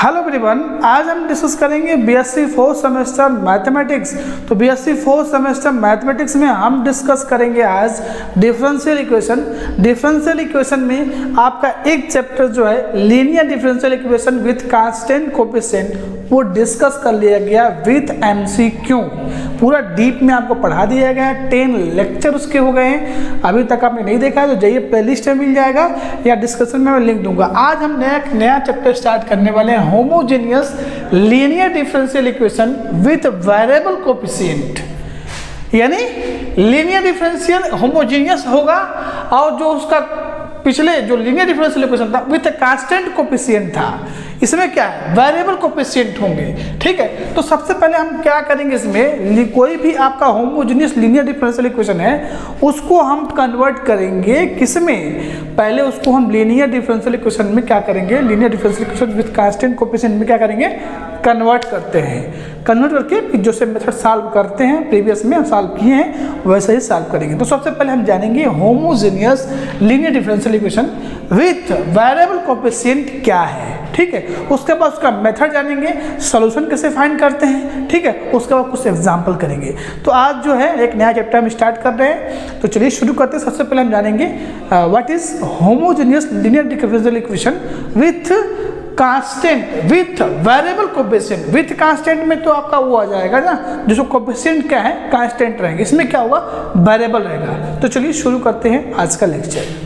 Hello everyone, आज हम discuss करेंगे बीएससी 4th सेमेस्टर मैथमेटिक्स। तो बीएससी 4th सेमेस्टर मैथमेटिक्स में हम डिस्कस करेंगे आज डिफरेंशियल इक्वेशन। डिफरेंशियल इक्वेशन में आपका एक चैप्टर जो है linear differential equation with constant coefficient, वो डिस्कस कर लिया गया विथ एमसीक्यू। पूरा डीप में आपको पढ़ा दिया गया है, 10 लेक्चर उसके हो गए हैं। अभी तक आपने नहीं देखा है तो जाइए प्लेलिस्ट में मिल जाएगा या डिस्कशन में मैं लिंक दूंगा। आज हम नया चैप्टर स्टार्ट करने वाले हैं, homogeneous linear differential equation with variable coefficient. यानी लीनियर डिफरेंशियल होमोजेनियस होगा और जो उसका पिछले जो लीनियर डिफरेंशियल इक्वेशन था विथ कांस्टेंट कोएफिशिएंट था, इसमें क्या है वेरिएबल कोएफिशिएंट होंगे। ठीक है, तो सबसे पहले हम क्या करेंगे, इसमें कोई भी आपका होमोजेनियस लीनियर डिफरेंशियल इक्वेशन है उसको हम कन्वर्ट करेंगे किसमें, पहले उसको हम लीनियर डिफरेंशियल इक्वेशन में क्या करेंगे, linear differential equation with constant coefficient में क्या करेंगे, कन्वर्ट करते हैं। कन्वर्ट करके जो से मेथड सॉल्व करते हैं प्रीवियस में हम सॉल्व किए हैं वैसे ही सॉल्व करेंगे। तो सबसे पहले हम जानेंगे homogeneous linear differential equation with variable coefficient क्या है। ठीक है, उसके बाद उसका मेथड जानेंगे, सॉल्यूशन कैसे फाइंड करते हैं। ठीक है, उसके बाद कुछ एग्जांपल करेंगे। तो आज जो है एक नया चैप्टर हम स्टार्ट कर रहे हैं, तो चलिए शुरू करते हैं। सबसे पहले हम जानेंगे what is homogeneous linear differential equation with constant with variable coefficient. With constant में तो आपका वो आ जाएगा ना, जिसको कोएफिशिएंट क्या है कांस्टेंट रहेंगे, इसमें क्या होगा वेरिएबल रहेगा। तो चलिए शुरू करते हैं आज का लेक्चर।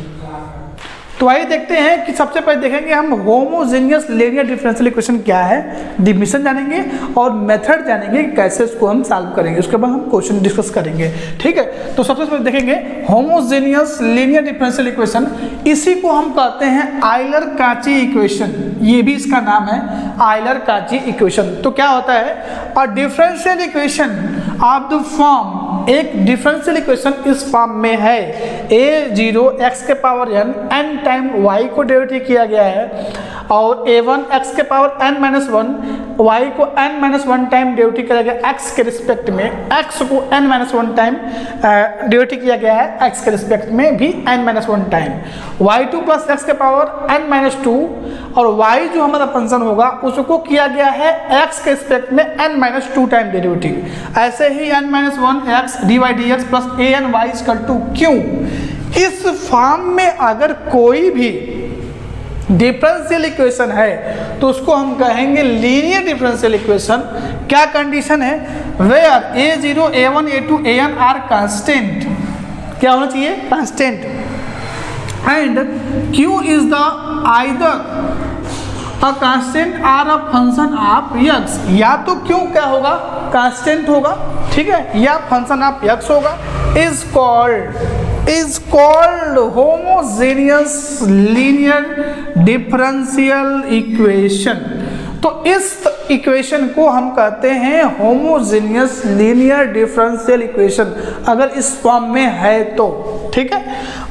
तो आइए देखते हैं कि सबसे पहले देखेंगे हम होमोजेनियस लीनियर डिफरेंशियल इक्वेशन क्या है, डिफिनेशन जानेंगे और मेथड जानेंगे कैसे इसको हम सॉल्व करेंगे। उसके बाद हम क्वेश्चन डिस्कस करेंगे। ठीक है, तो सबसे पहले देखेंगे होमोजेनियस लीनियर डिफरेंशियल इक्वेशन। इसी को हम कहते हैं आयलर-काची इक्वेशन, ये भी इसका नाम है आयलर-काची इक्वेशन। तो क्या होता है, a differential equation of the form, एक डिफरेंशियल इक्वेशन इस फॉर्म में है a0 x के पावर n टाइम y को डेरिवेटिव किया गया है और a1 x के पावर n-1 y को n-1 टाइम डेरिवेटिव किया गया x के रिस्पेक्ट में, x को n-1 टाइम डेरिवेटिव किया गया है x के रिस्पेक्ट में भी n-1 time, y2 plus x के पावर n-2 और y जो हमारा फंक्शन होगा उसको किया गया है x के रिस्पेक्ट में n-2 टाइम डेरिवेटिव। ऐसे ही n-1 x dy dx plus an y equal to q। इस फॉर्म में अगर कोई भी डिफरेंशियल इक्वेशन है तो उसको हम कहेंगे लीनियर डिफरेंशियल इक्वेशन। क्या कंडीशन है, where a0 a1 a2 an are constant, क्या होना चाहिए constant, and q is the either a constant or a function of x, या तो q क्या होगा कांस्टेंट होगा, ठीक है, या फंक्शन ऑफ x होगा, is called homogeneous linear differential equation. तो इस इक्वेशन को हम कहते हैं होमोजेनियस लीनियर डिफरेंशियल इक्वेशन, अगर इस फॉर्म में है तो। ठीक है,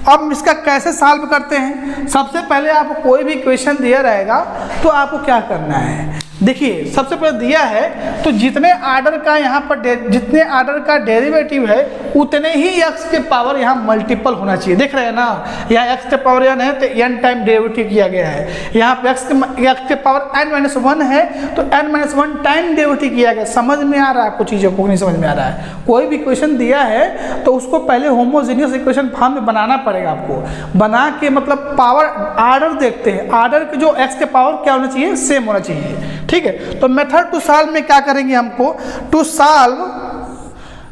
अब इसका कैसे सॉल्व करते हैं, सबसे पहले आपको कोई भी इक्वेशन दिया रहेगा तो आपको क्या करना है, देखिए सबसे पहले दिया है तो जितने आर्डर का यहाँ पर जितने आर्डर का डेरिवेटिव है उतने ही x के पावर यहाँ मल्टीपल होना चाहिए। देख रहे हैं ना, यहाँ x के पावर n है तो n टाइम डेरिवेटिव किया गया है, यहाँ पे x के पावर n-1 है तो n-1 टाइम डेरिवेटिव किया गया। समझ में आ रहा है आपको चीज़ों को, नहीं समझ में आ रहा है, कोई भी इक्वेशन दिया है तो उसको पहले होमोजेनियस इक्वेशन फॉर्म में बनाना पड़ेगा आपको। बना के मतलब पावर आर्डर देखते हैं, आर्डर के जो x के पावर क्या होना चाहिए सेम होना चाहिए। ठीक है, तो मेथड टू सॉल्व में क्या करेंगे, हमको to solve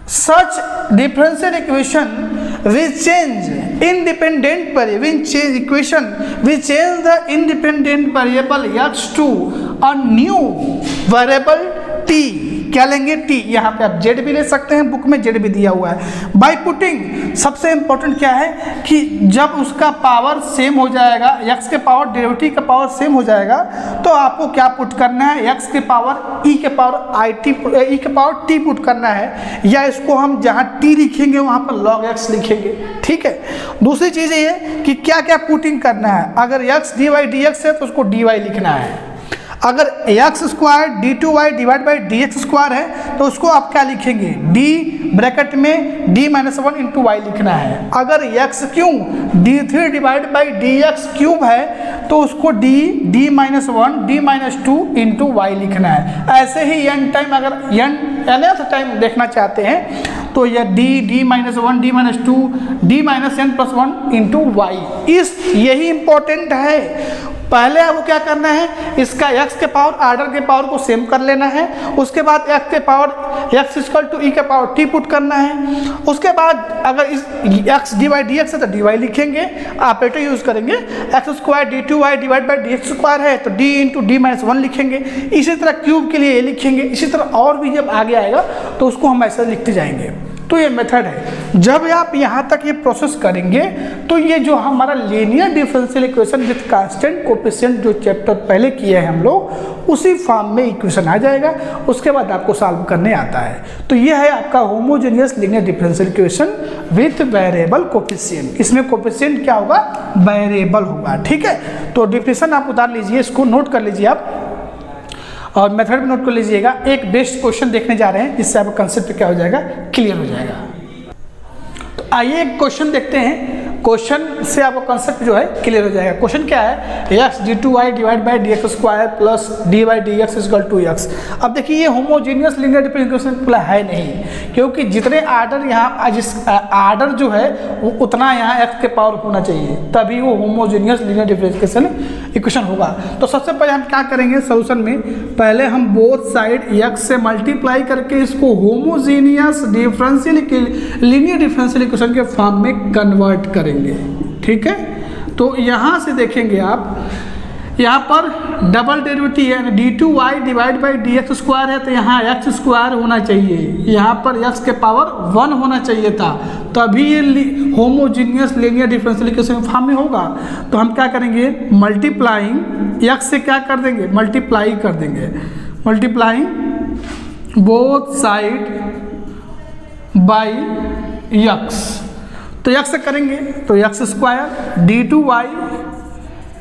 such differential equation we change independent variable, equation we change the independent variable x to a new variable t। क्या लेंगे t, यहाँ पे आप z भी ले सकते हैं, बुक में z भी दिया हुआ है। बाय पुटिंग, सबसे इंपॉर्टेंट क्या है कि जब उसका पावर सेम हो जाएगा, x के पावर डेरिवेटिव का पावर सेम हो जाएगा तो आपको क्या पुट करना है, x के पावर e के पावर e के पावर t पुट करना है, या इसको हम जहाँ t लिखेंगे वहाँ पर log x लिखेंगे। ठीक है, दूसरी चीज़ ये कि क्या क्या पुटिंग करना है, अगर x dy dx है तो उसको dy लिखना है, अगर X square D two Y divide by D X square है तो उसको आप क्या लिखेंगे, डी ब्रैकेट में D minus one into Y लिखना है। अगर X cube D three divide by D X cube है तो उसको D minus one D minus two into Y लिखना है। ऐसे ही एन टाइम, अगर nth टाइम देखना चाहते हैं तो यह D minus one D minus to D minus N plus one into Y. यही इंपॉर्टेंट है। पहले आपको क्या करना है, इसका x के पावर आर्डर के पावर को सेम कर लेना है। उसके बाद x के power x equal to E के पावर t पुट करना है। उसके बाद अगर इस x D Y D X है तो डी वाई लिखेंगे, ऑपरेटर यूज करेंगे। X square D two Y divide by D X square है तो D into D minus one लिखेंगे। इसी तरह क्यूब के लिए ये लिखेंगे। इसी तरह और भी जब आगे आएगा तो उसको हम ऐसे लिखते जाएंगे। तो ये मेथड है। जब आप यहाँ तक ये प्रोसेस करेंगे तो ये जो हमारा linear differential equation with constant coefficient जो चैप्टर पहले किए हैं हम लोग, उसी फॉर्म में इक्वेशन आ जाएगा। उसके बाद आपको सॉल्व करने आता है। तो ये है आपका homogeneous linear differential equation with variable coefficient. इसमें कोएफिशिएंट क्या होगा, वेरिएबल होगा। ठीक है, तो डिफिनेशन आप उतार लीजिए, इसको नोट कर लीजिए आप और मेथड भी नोट कर लीजिएगा। एक बेस्ट क्वेश्चन देखने जा रहे हैं जिससे आपका कंसेप्ट क्या हो जाएगा, क्लियर हो जाएगा। तो आइए एक क्वेश्चन देखते हैं। क्वेश्चन से आपका कंसेप्ट जो है क्लियर हो जाएगा। क्वेश्चन क्या है, X D two Y divide by D X square plus D Y D X equal to X. अब देखिए ये होमोजेनियस लीनियर डिफरेंशियल इक्वेशन है नहीं, क्योंकि जितने आर्डर यहाँ जिस आर्डर जो है वो उतना यहाँ एक्स के पावर होना चाहिए, तभी वो होमोजेनियस लीनियर डिफरेंशियल इक्वेशन होगा। तो सबसे पहले हम क्या करेंगे सोल्यूशन में, पहले हम बोथ साइड एक्स से मल्टीप्लाई करके इसको homogeneous differential linear differential equation के फॉर्म में कन्वर्ट करेंगे। ठीक है, तो यहाँ से देखेंगे आप, यहाँ पर डबल डेरिवेटिव है, D two Y divide by D X square है तो यहाँ एक्स स्क्वायर होना चाहिए, यहाँ पर एक्स के पावर वन होना चाहिए था, तभी ये homogeneous linear differential equation form में होगा। तो हम क्या करेंगे, मल्टीप्लाइंग एक्स से क्या कर देंगे, मल्टीप्लाई कर देंगे, multiplying both side by X. तो एक्स से करेंगे तो X square D two Y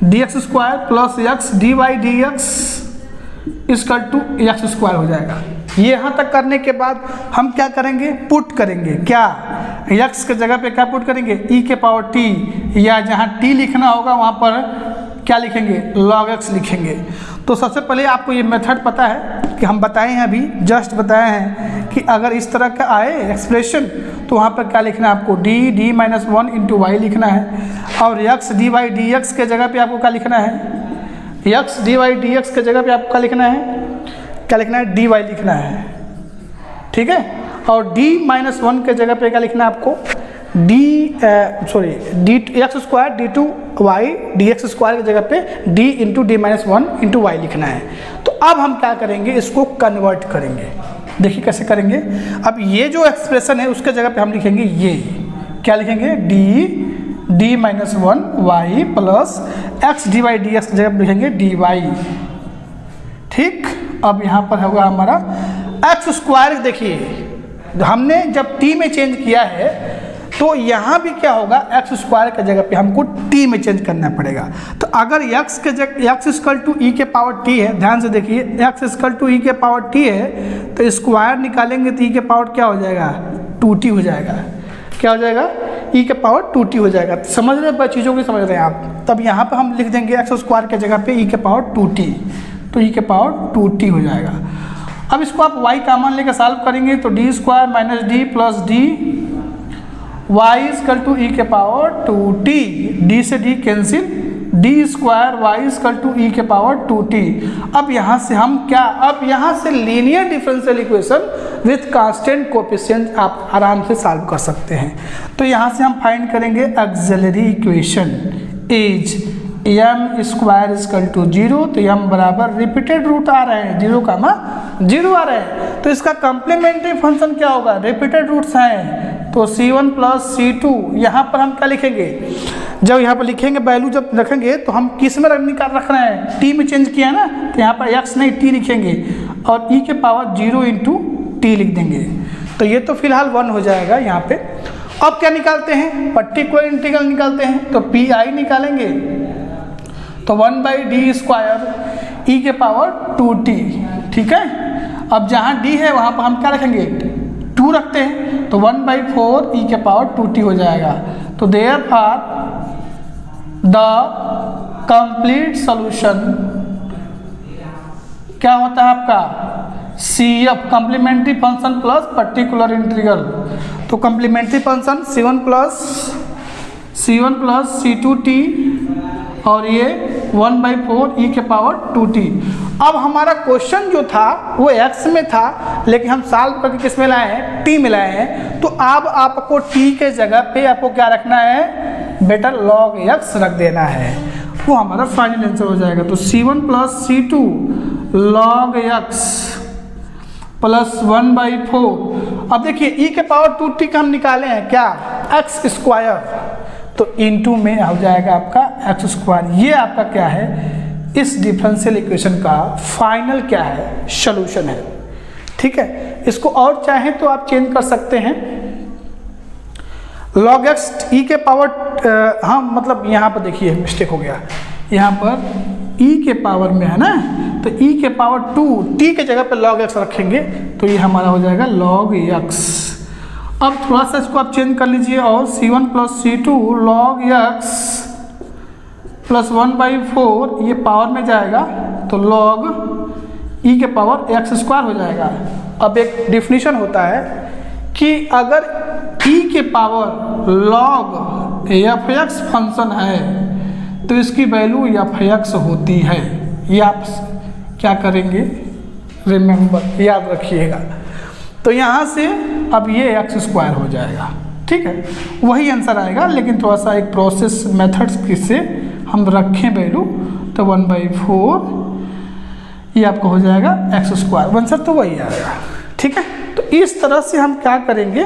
D X square plus X D Y D X equal to X square हो जाएगा। ये यहाँ तक करने के बाद हम क्या करेंगे, पुट करेंगे। क्या, एक्स के जगह पे क्या पुट करेंगे, ई के पावर टी, या जहाँ टी लिखना होगा वहाँ पर क्या लिखेंगे, लॉग एक्स लिखेंगे। तो सबसे पहले आपको ये मेथड पता है कि हम बताए हैं, अभी जस्ट बताए हैं कि अगर इस तरह का आए एक्सप्रेशन तो वहाँ पर क्या लिखना है आपको, D minus one into Y लिखना है। और X D Y D X के जगह पे आपको क्या लिखना है, X D Y D X के जगह पे आपको क्या लिखना है, क्या लिखना है, डी वाई लिखना है। ठीक है, और डी माइनस वन के जगह पे क्या लिखना है आपको, D X square D two Y D X square की जगह पे D into D minus one into Y लिखना है। तो अब हम क्या करेंगे, इसको कन्वर्ट करेंगे। देखिए कैसे करेंगे। अब ये जो एक्सप्रेशन है उसके जगह पे हम लिखेंगे, ये क्या लिखेंगे, D minus one Y plus X D Y D X की जगह पे लिखेंगे डी वाई। ठीक, अब यहाँ पर होगा हमारा एक्स स्क्वायर। देखिए हमने जब टी में चेंज किया है तो यहाँ भी क्या होगा, एक्स स्क्वायर के जगह पे हमको टी में चेंज करना पड़ेगा। तो अगर एक्स के जगह एक्स इक्वल टू ई के पावर टी है, ध्यान से देखिए, एक्स इक्वल टू ई के पावर टी है तो स्क्वायर निकालेंगे तो ई के पावर क्या हो जाएगा, टू टी हो जाएगा। क्या हो जाएगा, ई के पावर टू टी हो जाएगा। समझ रहे हैं, चीज़ों की समझ रहे हैं आप। तब यहाँ पर हम लिख देंगे एक्स स्क्वायर के जगह पे ई के पावर टू टी, तो ई के पावर टू टी हो जाएगा। अब इसको आप वाई कॉमन लेकर सॉल्व करेंगे तो D square minus D plus D Y equal to E के पावर टू टी, डी से D cancel, D square Y equal to E के पावर टू टी। अब यहाँ से हम क्या, अब यहाँ से linear differential equation with constant coefficient आप आराम से सॉल्व कर सकते हैं। तो यहाँ से हम फाइंड करेंगे auxiliary equation is M square equal to zero, तो एम बराबर रिपीटेड रूट आ रहे हैं, जीरो का जीरो आ रहे हैं, तो इसका कॉम्प्लीमेंट्री फंक्शन क्या होगा, रिपीटेड रूट्स हैं तो c1 प्लस c2। यहाँ पर हम क्या लिखेंगे, जब यहाँ पर लिखेंगे वैल्यू जब रखेंगे तो हम किस में रखना है, टी में चेंज किया है ना, तो यहाँ पर x नहीं टी लिखेंगे और e के पावर 0 इंटू टी लिख देंगे। तो ये तो फिलहाल 1 हो जाएगा यहाँ पे। अब क्या निकालते हैं, पर्टिकुलर इंटीग्रल निकालते हैं, तो पी आई निकालेंगे तो 1 बाई डी स्क्वायर ई के पावर 2t, ठीक है। अब जहाँ d है वहाँ पर हम क्या रखेंगे, 2 रखते हैं, तो 1/4 ई के पावर 2t हो जाएगा। तो देयरफॉर द कंप्लीट सॉल्यूशन क्या होता है आपका, CF complementary function plus particular integral. तो complementary function C1 plus C2t और ये 1/4 ई के पावर 2t। अब हमारा क्वेश्चन जो था वो x में था, लेकिन हम सॉल्व करके किस में लाए हैं, t में लाए हैं। तो अब आपको t के जगह पे आपको क्या रखना है बेटा, log x रख देना है, वो हमारा फाइनल आंसर हो जाएगा। तो C1 plus C2 log x plus 1/4। अब देखिए ई के पावर 2t का हम निकाले हैं क्या, x स्क्वायर, तो इनटू में हो जाएगा आपका x स्क्वायर। ये आपका क्या है, इस डिफरेंशियल इक्वेशन का फाइनल क्या है, सॉल्यूशन है, ठीक है। इसको और चाहें तो आप चेंज कर सकते हैं, log x ई के पावर हाँ मतलब यहाँ पर देखिए मिस्टेक हो गया, यहाँ पर ई के पावर में है ना, तो ई के पावर 2 t के जगह पे log x रखेंगे, तो ये हमारा हो जाएगा log x। अब थोड़ा सा इसको आप चेंज कर लीजिए, और C1 plus C2 log x plus 1/4 ये पावर में जाएगा, तो log e के पावर x स्क्वायर हो जाएगा। अब एक डिफिनीशन होता है कि अगर e के पावर log f(x) फंक्शन है तो इसकी वैल्यू f(x) होती है। ये आप क्या करेंगे, रिमेंबर, याद रखिएगा। तो यहाँ से अब ये x स्क्वायर हो जाएगा, ठीक है, वही आंसर आएगा, लेकिन थोड़ा सा एक प्रोसेस मेथड्स किससे हम रखें वैल्यू, तो 1/4 ये आपको हो जाएगा x स्क्वायर, आंसर तो वही आएगा, ठीक है। तो इस तरह से हम क्या करेंगे,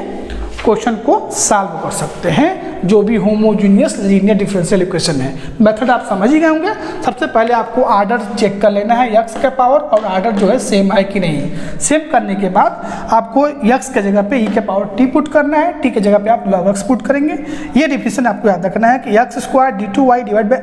क्वेश्चन को सॉल्व कर सकते हैं, जो भी होमोजीनियस लीनियर डिफरेंशियल इक्वेशन है। मेथड आप समझ ही गए होंगे। सबसे पहले आपको आर्डर चेक कर लेना है x का पावर, और आर्डर जो है सेम है कि नहीं। सेम करने के बाद आपको x के जगह पे e के पावर t पुट करना है, t के जगह पे आप log x पुट करेंगे। ये डिफिनेशन आपको याद रखना है कि x square d2y divide by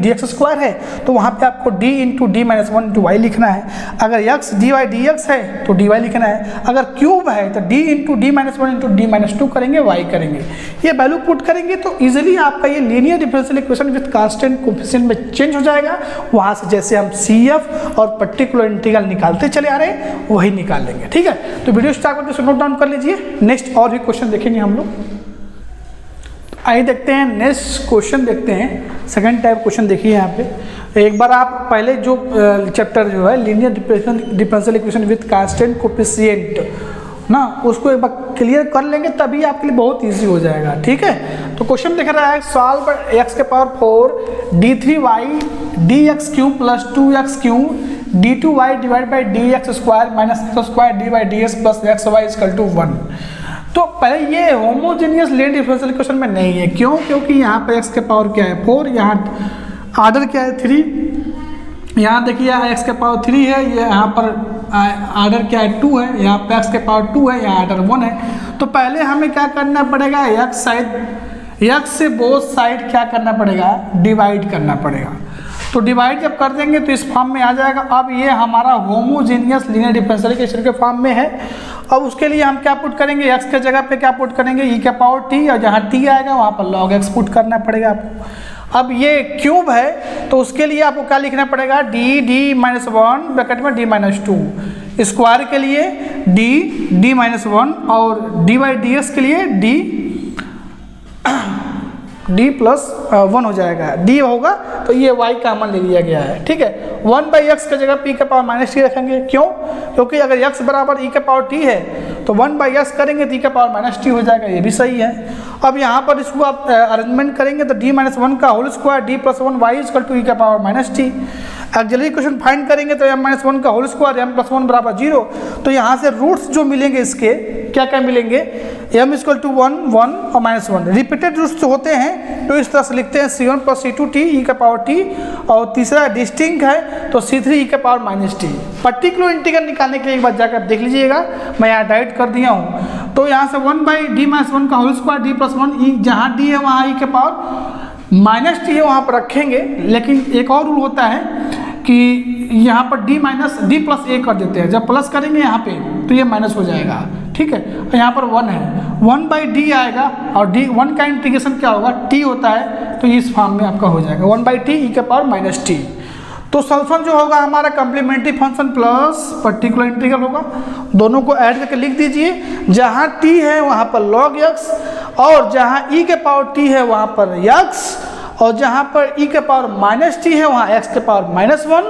dx square है, तो वहाँ पे आपको d into d minus 1 into Y लिखना है। अगर x dy dx है तो dy लिखना है। अगर क्यूब है तो d into d minus 1 into d minus 2 करेंगे, y करेंगे। ये वैल्यू पुट करेंगे तो इजीली आपका ये linear differential equation with constant coefficient में चेंज हो जाएगा। वहां से जैसे हम CF और पर्टिकुलर इंटीग्रल निकालते चले आ रहे हैं वही निकाल लेंगे, ठीक है। तो वीडियो स्टार्ट करके नोट डाउन कर लीजिए, नेक्स्ट और भी क्वेश्चन देखेंगे हम लोग। आइए देखते हैं नेक्स्ट क्वेश्चन, देखते हैं सेकंड टाइप क्वेश्चन। देखिए यहाँ पे एक बार आप पहले जो चैप्टर जो है linear differential equation with constant coefficient ना, उसको एक बार क्लियर कर लेंगे तभी आपके लिए बहुत इजी हो जाएगा, ठीक है। तो क्वेश्चन दिख रहा है, सॉल्व x के power 4 d3y dx cube plus 2x cube d2y divide by dx square minus x square d by ds plus xy equal to 1। तो पहले ये होमोजेनियस लीनियर डिफरेंशियल इक्वेशन में नहीं है, क्यों, क्योंकि यहाँ पर x के पावर क्या है 4, यहाँ आर्डर क्या है 3, यहाँ देखिए x के पावर 3 है, ये यहाँ पर आर्डर क्या है 2 है, यहाँ पे x के पावर 2 है, यहाँ आर्डर 1 है। तो पहले हमें क्या करना पड़ेगा, x से बोथ साइड क्या करना पड़ेगा, डिवाइड करना पड़ेगा। तो डिवाइड जब कर देंगे तो इस फॉर्म में आ जाएगा। अब ये हमारा होमोजेनियस लीनियर डिफरेंशियल इक्वेशन के फॉर्म में है। अब उसके लिए हम क्या पुट करेंगे, x के जगह पे क्या पुट करेंगे, e के पावर t, और जहाँ t आएगा वहाँ पर log x पुट करना पड़ेगा आपको। अब ये क्यूब है तो उसके लिए आपको क्या लिखना पड़ेगा, d माइनस 1 ब्रैकेट में d माइनस 2, स्क्वायर के लिए d माइनस 1, और डी बाई डी एक्स के लिए d प्लस 1 हो जाएगा। d होगा तो ये y कॉमन ले लिया गया है, ठीक है। 1/x के जगह p के पावर माइनस t रखेंगे, क्यों, क्योंकि अगर x बराबर e के पावर t है तो 1/x करेंगे तो e के पावर माइनस t हो जाएगा, ये भी सही है। अब यहाँ पर इसको आप अरेंजमेंट करेंगे तो d माइनस 1 का whole square d plus 1 y equal to e के power minus t। Auxiliary equation find करेंगे तो m माइनस 1 का होल स्क्वायर m प्लस 1 बराबर 0। तो यहाँ से रूट्स जो मिलेंगे इसके क्या क्या मिलेंगे, m इक्वल टू 1 1 और माइनस 1। रिपीटेड रूट्स जो होते हैं तो इस तरह से लिखते हैं c1 plus c2 t e का पावर t, और तीसरा डिस्टिंक्ट है तो c3 e का power minus t। Particular integral निकालने के लिए एक बार जाकर देख लीजिएगा, मैं यहाँ डाइट कर दिया हूँ। तो यहाँ से 1/d माइनस 1 का whole square d plus 1 e, जहाँ d है वहाँ e के पावर माइनस t है वहाँ पर रखेंगे। लेकिन एक और रूल होता है कि यहाँ पर डी माइनस डी प्लस ए कर देते हैं, जब प्लस करेंगे यहाँ पे तो ये माइनस हो जाएगा, ठीक है। और यहाँ पर 1 है, 1/d आएगा और डी 1 का इंटीग्रेशन क्या होगा, t होता है, तो इस फॉर्म में आपका हो जाएगा 1/t e⁻−t। तो सॉल्यूशन जो होगा हमारा complementary function plus particular integral होगा, दोनों को ऐड करके लिख दीजिए। जहाँ t है वहाँ पर log x और जहाँ e⁻t है वहाँ पर x और जहाँ पर e⁻−t है वहाँ x⁻−1,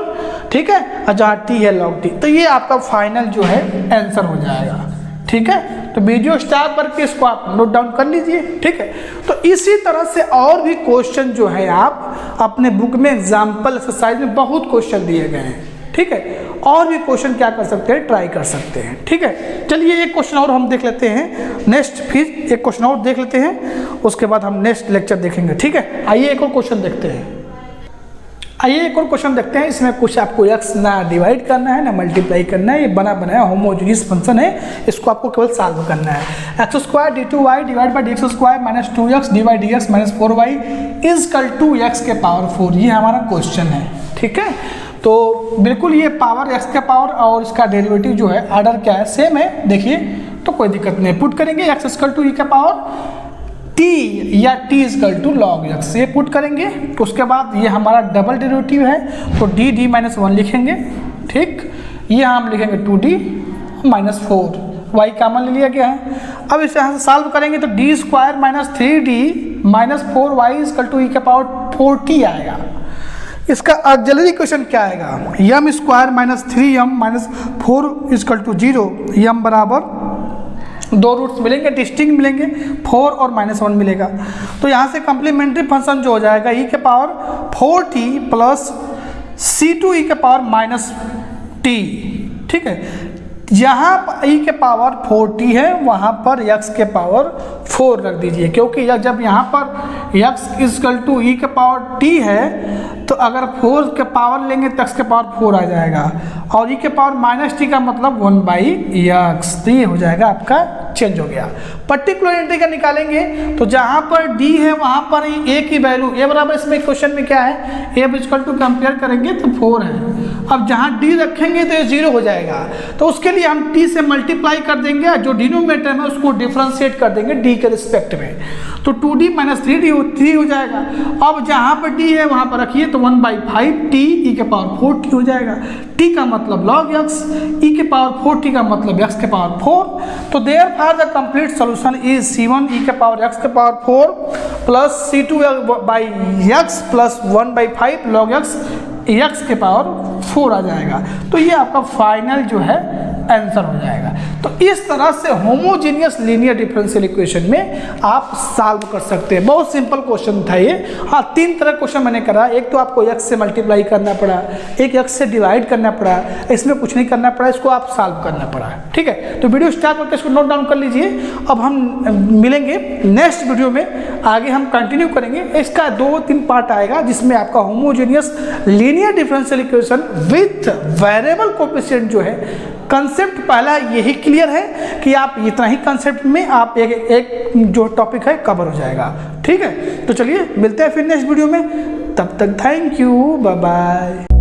ठीक है, और जहाँ t है log t। तो ये आपका फाइनल जो है आंसर हो जाएगा, ठीक है। तो वीडियो स्टार्ट करके इसको आप नोट डाउन कर लीजिए, ठीक है। तो इसी तरह से और भी क्वेश्चन जो है आप अपने बुक में एग्जाम्पल एक्सरसाइज में बहुत क्वेश्चन दिए गए हैं, ठीक है। और भी क्वेश्चन क्या कर सकते हैं, ट्राई कर सकते हैं, ठीक है। चलिए एक क्वेश्चन और हम देख लेते हैं नेक्स्ट, फिर एक क्वेश्चन और देख लेते हैं, उसके बाद हम नेक्स्ट लेक्चर देखेंगे, ठीक है। आइए एक और क्वेश्चन देखते हैं, आइए एक और क्वेश्चन देखते हैं। इसमें कुछ आपको x ना डिवाइड करना है ना मल्टीप्लाई करना है, ये बना बनाया होमोजेनियस फंक्शन है, इसको आपको केवल सॉल्व करना है। x² d2y divide by dx² - 2x dy/dx - 4y = x⁴ ये हमारा क्वेश्चन है, ठीक है। तो बिल्कुल ये पावर x का पावर और इसका डेरिवेटिव जो है ऑर्डर क्या है, सेम है, देखिए, तो कोई दिक्कत नहीं। पुट करेंगे x = e⁻t या t = log x, ये पुट करेंगे। तो उसके बाद ये हमारा डबल डेरिवेटिव है, तो d-1 लिखेंगे, ठीक। ये हम लिखेंगे 2d - 4, y कॉमन ले लिया गया है। अब इसे यहाँ से सॉल्व करेंगे तो d² - 3d - 4y = e⁻4t आएगा। इसका ऑक्सिलरी इक्वेशन क्या आएगा, m² - 3m - 4 = 0, m बराबर 2 रूट्स मिलेंगे, डिस्टिंक्ट मिलेंगे, 4 और -1 मिलेगा। तो यहाँ से कम्प्लीमेंट्री फंक्शन जो हो जाएगा e⁻4t प्लस c2 e⁻−t, ठीक है। जहाँ e⁻4t है वहाँ पर x⁴ रख दीजिए, क्योंकि जब यहाँ पर x = e⁻t है तो अगर 4 के पावर लेंगे तो x⁴ आ जाएगा और e⁻−t का मतलब 1/x, तो ये हो जाएगा आपका चेंज हो गया। पर्टिकुलर इंटीग्रल निकालेंगे तो जहाँ पर d है वहाँ पर a की वैल्यू a बराबर, इसमें क्वेश्चन में क्या है, a = कंपेयर करेंगे तो 4 है। अब जहाँ d रखेंगे तो ये 0 हो जाएगा, तो उसके लिए हम t से मल्टीप्लाई कर देंगे, जो डिनोमिनेटर में उसको डिफ्रेंशिएट कर देंगे d के रिस्पेक्ट में, तो 2d - 3d हो जाएगा। अब जहाँ पर d है वहाँ पर रखिए तो 1/5t e⁻4t हो जाएगा। t का मतलब log x, e⁻4t का मतलब x⁴। तो therefore the complete solution is c1 e⁻x⁴ plus c2/x plus 1/5 log x⁴ आ जाएगा। तो ये आपका फाइनल जो है आंसर हो जाएगा। तो इस तरह से होमोजेनियस लीनियर डिफरेंशियल इक्वेशन में आप सॉल्व कर सकते हैं। बहुत सिंपल क्वेश्चन था ये। हाँ, 3 तरह क्वेश्चन मैंने करा, एक तो आपको x से मल्टीप्लाई करना पड़ा, एक x से डिवाइड करना पड़ा, इसमें कुछ नहीं करना पड़ा, इसको आप सॉल्व करना पड़ा, ठीक है। तो वीडियो स्टार्ट करके इसको नोट डाउन कर लीजिए। अब हम मिलेंगे नेक्स्ट वीडियो में, आगे हम कंटिन्यू करेंगे। इसका 2-3 पार्ट आएगा जिसमें आपका homogeneous linear differential equation with variable coefficient जो है, कंसेप्ट पहला यही क्लियर है कि आप इतना ही कंसेप्ट में आप एक जो टॉपिक है कवर हो जाएगा, ठीक है। तो चलिए मिलते हैं फिर नेक्स्ट वीडियो में, तब तक थैंक यू, बाय बाय।